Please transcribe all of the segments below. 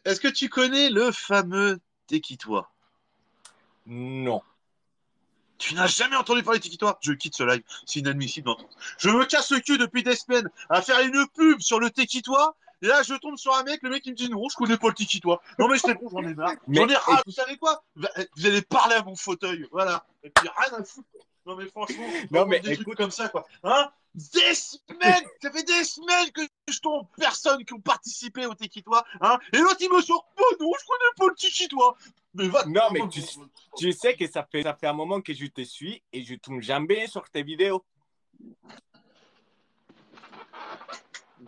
Est-ce que tu connais le fameux Tekitois? Non. Tu n'as jamais entendu parler de Tekitois? Je quitte ce live, c'est inadmissible d'entendre. Je me casse le cul depuis des semaines à faire une pub sur le Tekitois. Et là, je tombe sur un mec, le mec il me dit non, je connais pas le Tekitois. Non mais c'est bon, j'en ai marre. J'en Mais ai ras. Vous écoute, savez quoi? Vous allez parler à mon fauteuil, voilà. Et puis rien à foutre. Non mais franchement, non, d'entendre mais des trucs écoute, comme ça, quoi. Hein? Des semaines! Ça fait des semaines que je tombe personnes qui ont participé au Tekitois, hein? Et l'autre il me sort, oh non, je connais pas le Tekitois. Mais va. non, mais tu sais que ça fait un moment que je te suis et je tombe jamais sur tes vidéos.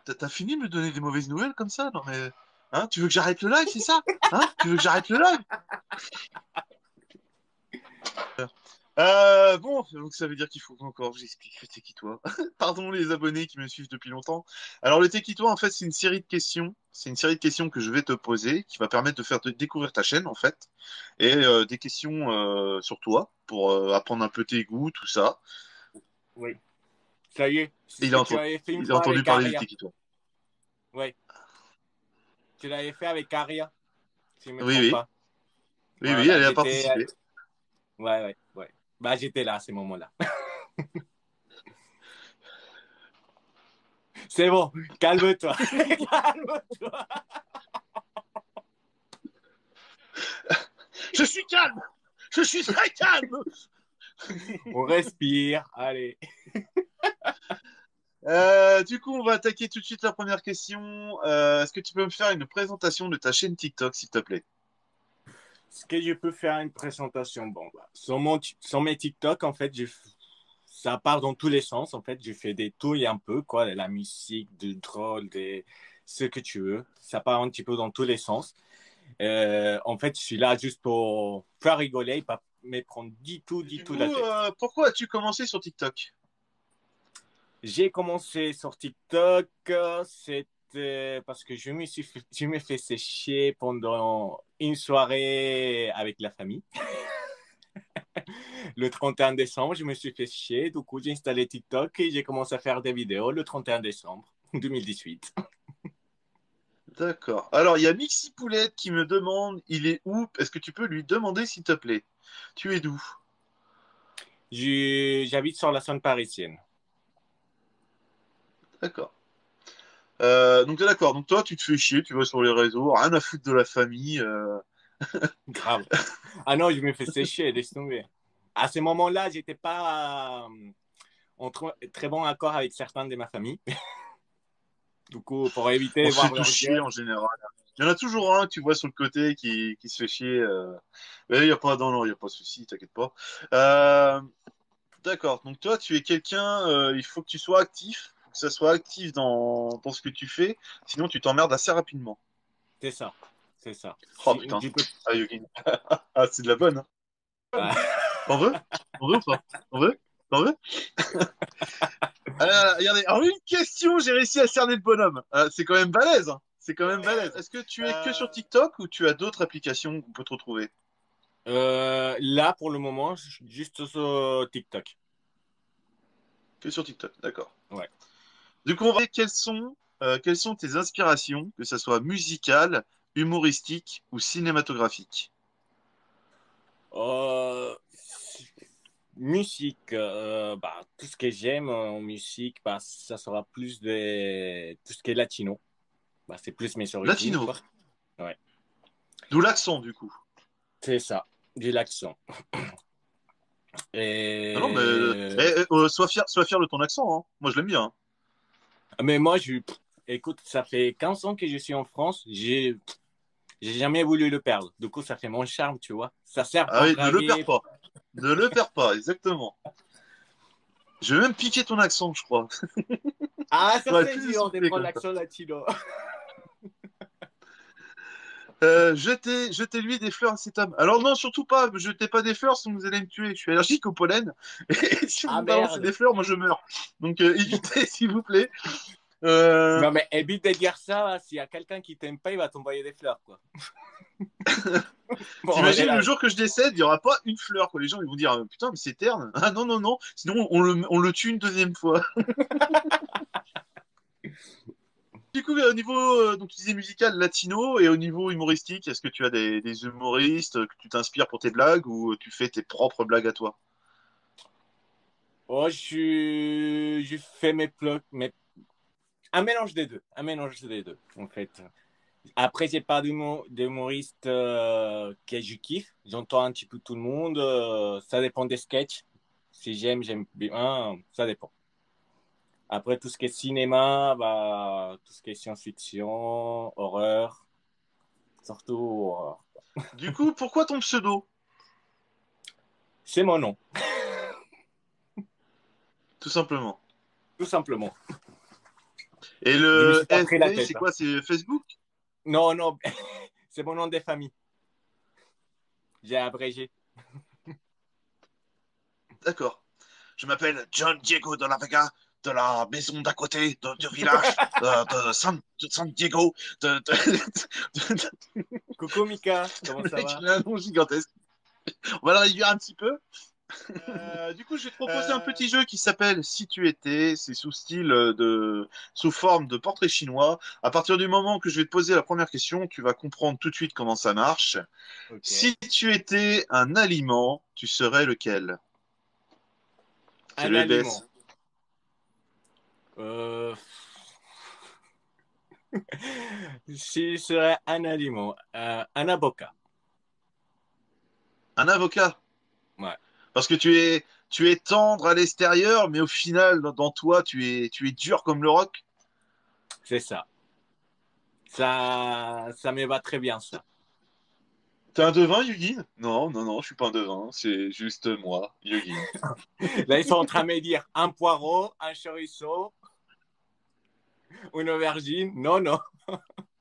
T'as fini de me donner des mauvaises nouvelles comme ça? Non mais, hein, tu veux que j'arrête le live, c'est ça? Hein? Tu veux que j'arrête le live? Bon, donc ça veut dire qu'il faut encore j'explique le Tekitois. Pardon les abonnés qui me suivent depuis longtemps. Alors le Tekitois, en fait, c'est une série de questions. C'est une série de questions que je vais te poser, qui va permettre de faire découvrir ta chaîne, en fait, et des questions sur toi pour apprendre un peu tes goûts, tout ça. Oui. Ça y est, c'est Et ce que tu avais fait une il a fois entendu avec parler du Aria. Tekitois. Oui, tu l'avais fait avec Aria, si je ne me Oui, trompe oui, pas. oui, oui, Voilà, elle a j'étais. participé. Ouais, ouais, ouais. Bah, j'étais là à ce moment-là. C'est bon, calme-toi. Calme-toi. Je suis calme. Je suis très calme. On respire. Allez. Du coup, on va attaquer tout de suite la première question. Est-ce que tu peux me faire une présentation de ta chaîne TikTok, s'il te plaît? Est-ce que je peux faire une présentation? Bon, bah, sur mes TikTok, en fait, ça part dans tous les sens. En fait, je fais des touilles un peu, quoi, de la musique, du drôle, ce que tu veux. Ça part un petit peu dans tous les sens. En fait, je suis là juste pour faire rigoler et pas me prendre Et du du tout la coup, tête. pourquoi as-tu commencé sur TikTok? J'ai commencé sur TikTok, c'était parce que je me fais sécher pendant une soirée avec la famille. Le 31 décembre, je me suis fait chier. Du coup, j'ai installé TikTok et j'ai commencé à faire des vidéos le 31 décembre 2018. D'accord. Alors, il y a Mixi Poulette qui me demande, il est où? Est-ce que tu peux lui demander, s'il te plaît? Tu es d'où? J'habite sur la zone parisienne. D'accord. Donc, d'accord. Donc, toi, tu te fais chier, tu vas sur les réseaux, rien à foutre de la famille. Grave. Ah non, je me fais sécher, laisse tomber. À ce moment-là, j'étais pas en très bon accord avec certains de ma famille. Du coup, pour éviter On de se fait voir tous leur chier gueule. en général. Il y en a toujours un que tu vois sur le côté qui se fait chier. Mais il n'y a pas, non, non, il n'y a pas de souci, t'inquiète pas. Euh, d'accord. Donc toi, tu es quelqu'un, il faut que tu sois actif, faut que ça soit actif dans ce que tu fais, sinon tu t'emmerdes assez rapidement. C'est ça. C'est ça. Oh Si, putain. tu peux... Ah, Yogi. Ah, c'est de la bonne, hein. T'en veux? T'en veux ou pas? T'en veux? T'en veux? Regardez. Alors, une question, j'ai réussi à cerner le bonhomme. C'est quand même balèze, hein. C'est quand même balèze. Est-ce que tu es que sur TikTok ou tu as d'autres applications où on peut te retrouver? Là, pour le moment, juste sur TikTok. Que sur TikTok, d'accord. Ouais. Du coup, on va voir quelles sont tes inspirations, que ça soit musicale, humoristique ou cinématographique. Euh, Musique, bah, tout ce que j'aime en musique, bah, ça sera plus de tout ce qui est latino. Bah, c'est plus mes origines, Latino, quoi. Ouais, d'où l'accent du coup. c'est ça, de l'accent. Ah non, mais Et... sois fier de ton accent, hein. Moi, je l'aime bien, hein. Mais moi, écoute, ça fait 15 ans que je suis en France. J'ai jamais voulu le perdre. Du coup, ça fait mon charme, tu vois. Ça sert Ah pour oui, ne le perds draguer. pas. Ne le perds pas, exactement. Je vais même piquer ton accent, je crois. Ah, ça Ça va être c'est plus dur de essoufflé prendre comme ça. l'accent latino. Jetez-lui des fleurs à cet homme. Alors non, surtout pas, jetez pas des fleurs, sinon vous allez me tuer. Je suis allergique au pollen. Et si vous Ah me balancez merde. des fleurs, moi je meurs. Donc évitez, s'il vous plaît. Euh, Non, mais évite de dire ça. S'il y a quelqu'un qui t'aime pas, il va t'envoyer des fleurs, quoi. Bon, allez, T'imagines le là. jour que je décède, il y aura pas une fleur, quoi. Les gens ils vont dire putain, mais c'est terne. Ah non, non, non. Sinon on le tue une deuxième fois. Du coup, au niveau, donc tu disais musical latino et au niveau humoristique, est-ce que tu as des humoristes que tu t'inspires pour tes blagues ou tu fais tes propres blagues à toi? Oh, je fais mes blogs, mais un mélange des deux. Un mélange des deux, en fait. Après, j'ai pas d'humoriste que je kiffe. J'entends un petit peu tout le monde. Ça dépend des sketchs. Si j'aime bien. Ça dépend. Après, tout ce qui est cinéma, bah, tout ce qui est science-fiction, horreur, surtout horreur. Du coup, pourquoi ton pseudo? C'est mon nom, Tout simplement. tout simplement. Et Je me le suis pas pris la FB, c'est tête, hein. quoi? C'est Facebook? Non, non, c'est mon nom de famille. J'ai abrégé. D'accord. Je m'appelle John Diego de la Vega, de la maison d'à côté, du village de San Diego. Coucou Mika, comment Le ça mec, va? il a un nom gigantesque. On va le réduire un petit peu. Du coup, je vais te proposer un Euh, petit jeu qui s'appelle Si tu étais. C'est sous forme de portrait chinois. À partir du moment que je vais te poser la première question, tu vas comprendre tout de suite comment ça marche. ok. Si tu étais un aliment, tu serais lequel? C'est Un le aliment. EBS. Euh, Si je serais un aliment, un avocat. Un avocat. Ouais, Parce que tu es tendre à l'extérieur, mais au final, dans toi, tu es dur comme le roc. c'est ça. Ça me va très bien, ça. T'es un devin, Yugin? Non, non, non, je suis pas un devin. C'est juste moi, Yugin. Là, ils sont en train de me dire un poireau, un chorizo, une aubergine. Non, non,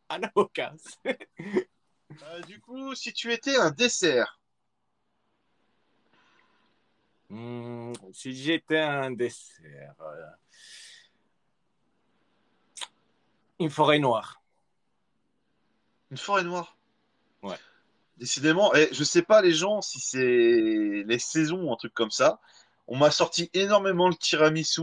un avocat. Du coup, si tu étais un dessert, Si j'étais un dessert, une forêt noire. une forêt noire. Ouais, Décidément, et je sais pas les gens si c'est les saisons ou un truc comme ça. On m'a sorti énormément le tiramisu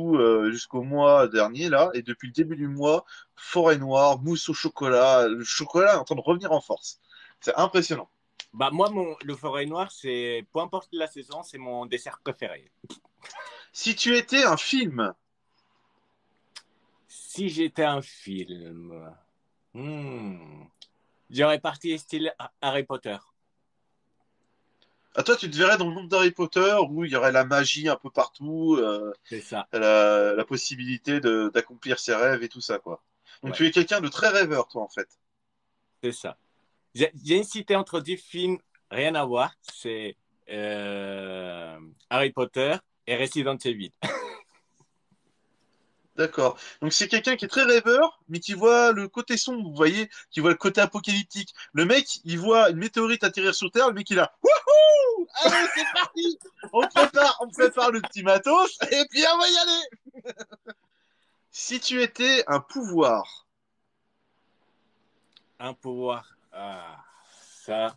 jusqu'au mois dernier là, et depuis le début du mois, forêt noire, mousse au chocolat, le chocolat est en train de revenir en force. C'est impressionnant. bah moi, le forêt noire, c'est, peu importe la saison, c'est mon dessert préféré. Si tu étais un film, Si j'étais un film, hmm, j'aurais parti style Harry Potter. à toi tu te verrais dans le monde d'Harry Potter où il y aurait la magie un peu partout, C'est ça. la possibilité d'accomplir ses rêves et tout ça quoi. Donc Ouais, tu es quelqu'un de très rêveur toi en fait. c'est ça. J'ai une cité entre 10 films, rien à voir. C'est Harry Potter et Resident Evil. D'accord. Donc c'est quelqu'un qui est très rêveur, mais qui voit le côté sombre, vous voyez, qui voit le côté apocalyptique. Le mec, il voit une météorite atterrir sur Terre, le mec il a Wouhou! Allez, c'est parti! On prépare le petit matos, et puis on va y aller! Si tu étais un pouvoir, Un pouvoir. Ah, ça.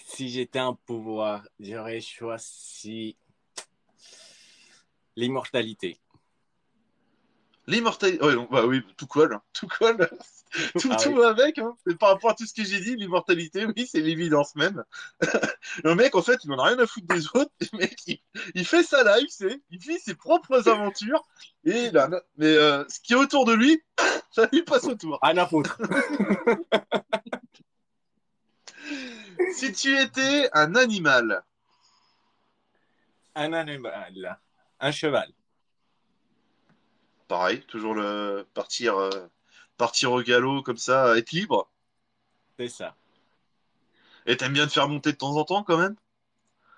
Si j'étais un pouvoir, j'aurais choisi l'immortalité. l'immortalité. Ouais, bah oui, tout colle, hein. Tout colle. Tout, Ah tout oui. va avec, hein. Et par rapport à tout ce que j'ai dit, l'immortalité, oui, c'est l'évidence même. Le mec, en fait, il en a rien à foutre des autres. Le mec, il fait sa life, il vit ses propres aventures. Et là, mais ce qui est autour de lui, ça lui passe autour. Rien à foutre. Si tu étais un animal, Un animal. Un cheval. pareil, toujours le partir au galop comme ça, être libre. C'est ça. Et t'aimes bien te faire monter de temps en temps quand même.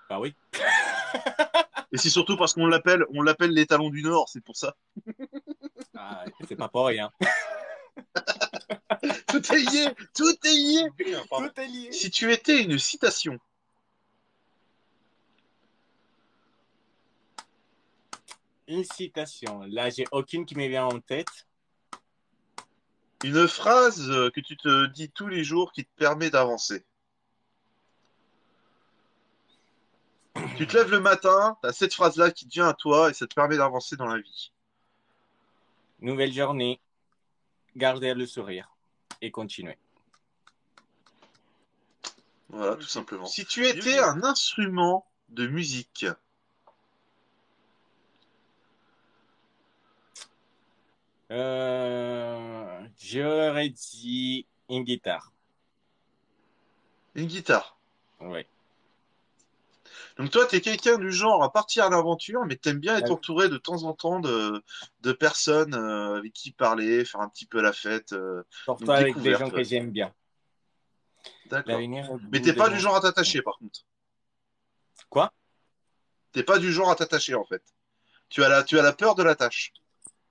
Bah oui. Et c'est surtout parce qu'on l'appelle les talons du Nord, c'est pour ça. Ah, c'est pas pour rien. Tout est lié, tout est lié. Pardon. Tout est lié. Si tu étais une citation, Une citation. Là, j'ai aucune qui me vient en tête. une phrase que tu te dis tous les jours qui te permet d'avancer. Tu te lèves le matin, t'as cette phrase-là qui te vient à toi et ça te permet d'avancer dans la vie. Nouvelle journée, garder le sourire et continuer. Voilà, tout simplement. Si tu étais un instrument de musique, J'aurais dit une guitare. une guitare. Oui. Donc toi, t'es quelqu'un du genre à partir à l'aventure, mais t'aimes bien être entouré de temps en temps de personnes avec qui parler, faire un petit peu la fête. Surtout Donc avec des gens découverte, que ouais. j'aime bien. D'accord. L'avenir est Mais bout t'es pas du devant. genre à t'attacher, par contre. Quoi? T'es pas du genre à t'attacher, en fait. Tu as la peur de l'attache,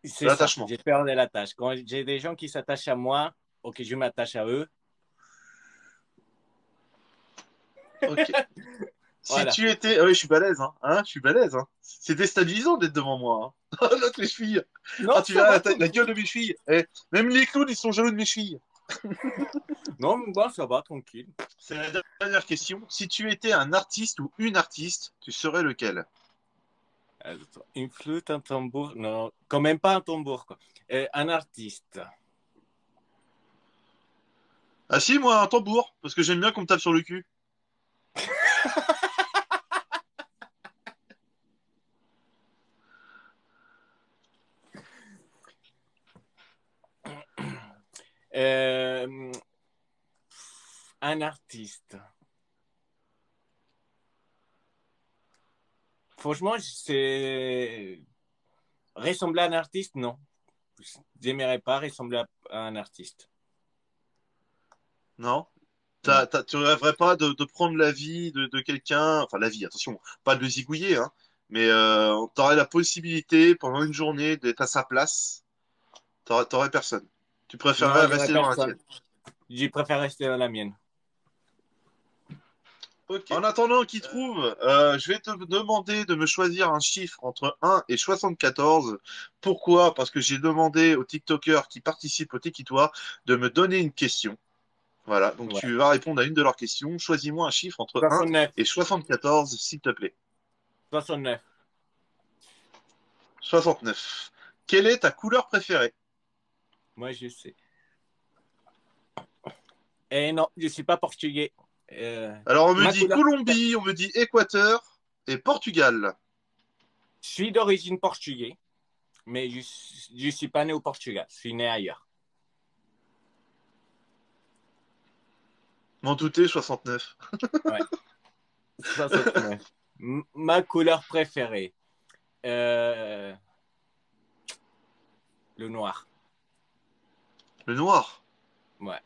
de C'est ça. l'attachement. J'ai peur de la tâche. Quand j'ai des gens qui s'attachent à moi, ou que je m'attache à eux, Ok. Si voilà. tu étais, ah oui, je suis balèze, hein. Hein, je suis balèze, hein. C'est déstabilisant d'être devant moi, hein. L'autre, mes chevilles. Non, Ah, tu ça verras va la gueule tranquille. de mes chevilles. Eh, même les clowns, ils sont jaloux de mes chevilles. Non, mais bon, ça va tranquille. C'est la dernière question. Si tu étais un artiste ou une artiste, tu serais lequel? Une flûte, un tambour, non, quand même pas un tambour, quoi. Un artiste. Ah si, moi, un tambour, parce que j'aime bien qu'on me tape sur le cul. Euh, un artiste. Franchement, c'est ressembler à un artiste, non. J'aimerais pas ressembler à un artiste. Non? Non. Tu rêverais pas de prendre la vie de quelqu'un, enfin la vie, attention, pas de le zigouiller, hein, mais t'aurais la possibilité pendant une journée d'être à sa place, t'aurais personne. Tu Non, préférerais j'aurais rester dans la personne. tienne. Je préfère rester dans la mienne. Ok. En attendant qu'il trouve, je vais te demander de me choisir un chiffre entre 1 et 74. Pourquoi? Parce que j'ai demandé aux TikTokers qui participent au Tikitois de me donner une question. Voilà, donc Ouais. tu vas répondre à une de leurs questions. Choisis-moi un chiffre entre 1 69. et 74, s'il te plaît. 69. 69. Quelle est ta couleur préférée? Moi, je sais. Et non, je suis pas portugais. Alors on me Ma dit couleur préférée. Colombie, on me dit Équateur et Portugal. Je suis d'origine portugais, mais je suis pas né au Portugal. Je suis né ailleurs. M'en douter, 69. Ouais. 69. Ma couleur préférée. Euh, le noir. Le noir. Ouais.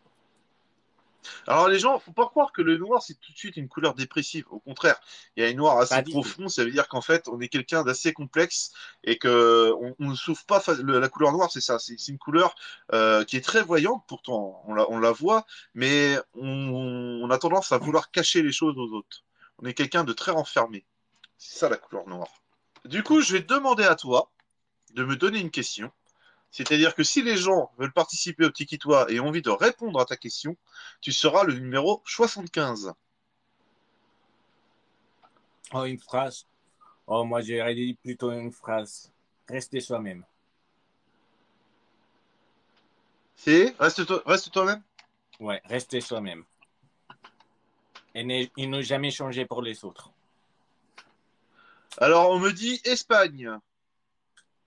Alors les gens, faut pas croire que le noir c'est tout de suite une couleur dépressive. Au contraire, il y a une noir assez Pas du tout. profond. Ça veut dire qu'en fait, on est quelqu'un d'assez complexe et que on ne souffre pas. La couleur noire, c'est ça. C'est une couleur qui est très voyante. Pourtant, on la voit, mais on a tendance à vouloir cacher les choses aux autres. On est quelqu'un de très renfermé. C'est ça la couleur noire. Du coup, je vais te demander à toi de me donner une question. C'est-à-dire que si les gens veulent participer au Tiki-Toi et ont envie de répondre à ta question, tu seras le numéro 75. Oh, une phrase. Oh, moi, j'aurais dit plutôt une phrase. Restez soi-même. C'est reste toi-même. Ouais, restez soi-même. Et ne jamais changer pour les autres. Alors on me dit Espagne.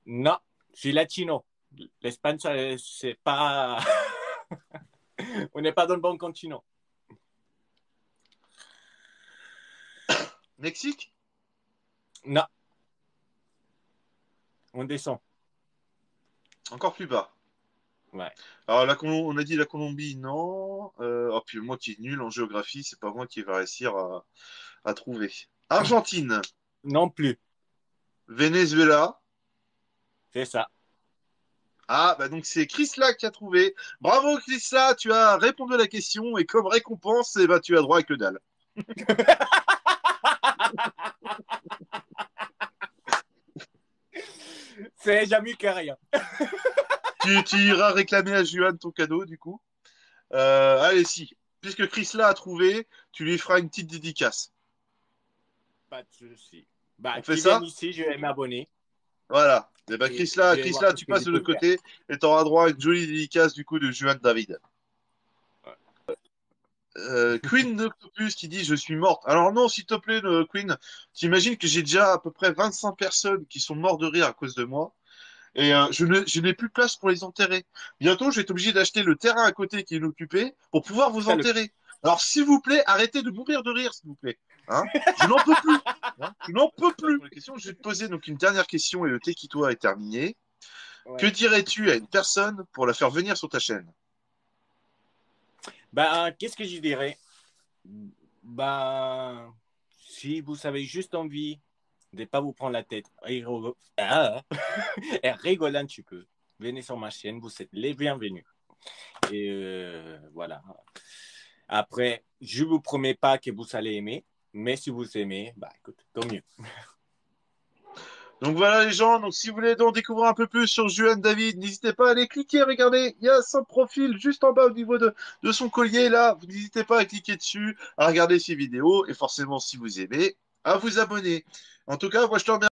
Non, je suis latino. L'Espagne, c'est pas. On n'est pas dans le bon continent. Mexique. Non, on descend. Encore plus bas. Ouais. Alors on a dit la Colombie, non. Oh, puis moi qui est nul en géographie, c'est pas moi qui va réussir à trouver. Argentine, Non plus. Venezuela. C'est ça. Ah, bah donc c'est Chrisla qui a trouvé. Bravo Chrisla, tu as répondu à la question et comme récompense, eh ben, tu as droit à que dalle. C'est jamais que rien. Tu iras réclamer à Juan ton cadeau du coup. Allez, si. Puisque Chrisla a trouvé, tu lui feras une petite dédicace. Pas de souci. Bah, On fait qui viennent ça? ici, je vais m'abonner. Voilà. Eh ben, Je vais Chris voir là, tout ce tu que passes je de peux l'autre faire. côté et t'auras droit à une jolie dédicace du coup de Juan David. Ouais. Queen Octopus qui dit je suis morte. Alors non, s'il te plaît, Queen, t'imagines que j'ai déjà à peu près 25 personnes qui sont mortes de rire à cause de moi. Et je n'ai plus de place pour les enterrer. Bientôt, je vais être obligé d'acheter le terrain à côté qui est inoccupé pour pouvoir vous Putain, le... enterrer. Alors, s'il vous plaît, arrêtez de mourir de rire, s'il vous plaît. Hein, je n'en peux plus. Hein, je n'en peux plus. Pour les questions, je vais te poser donc une dernière question et le Tekito est terminé. Que Ouais. dirais-tu à une personne pour la faire venir sur ta chaîne? Ben, qu'est-ce que je dirais? Ben, si vous avez juste envie de ne pas vous prendre la tête et rigoler un petit peu, venez sur ma chaîne, vous êtes les bienvenus. Et voilà. Après, je ne vous promets pas que vous allez aimer, mais si vous aimez, bah écoute, tant mieux. Donc voilà les gens, donc si vous voulez donc découvrir un peu plus sur Juan David, n'hésitez pas à aller cliquer, regardez, il y a son profil juste en bas au niveau de son collier là, vous n'hésitez pas à cliquer dessus, à regarder ses vidéos et forcément si vous aimez, à vous abonner. En tout cas, moi je te remercie.